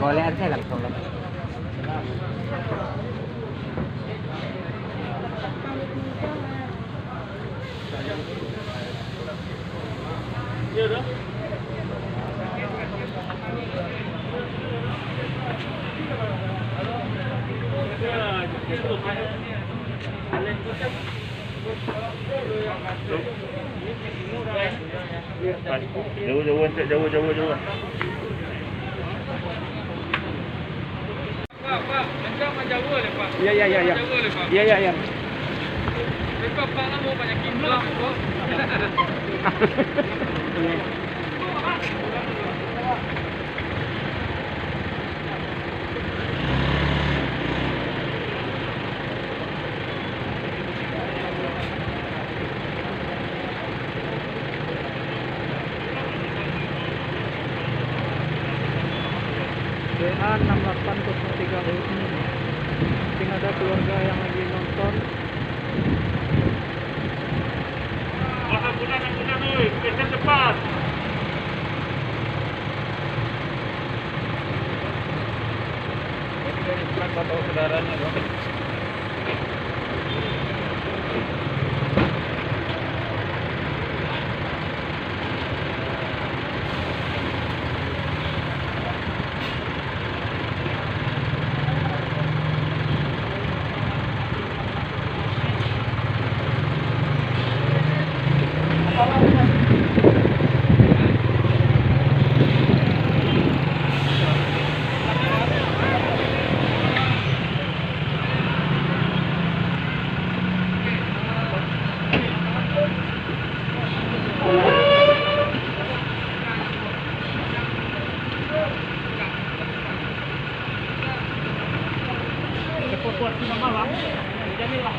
golean saya langsung lang. Jauh. Pak, macam jauh boleh Pak? Iya. Jauh boleh Pak? Iya. Pak, Pak lah mau banyak kimblang kok. DA 6803 ini. Mungkin ada keluarga yang lagi nonton. Ambulan, oi, kerja cepat. Ini dari plat atau saudaranya, Bang. Evakuasi malam. Jadi lah.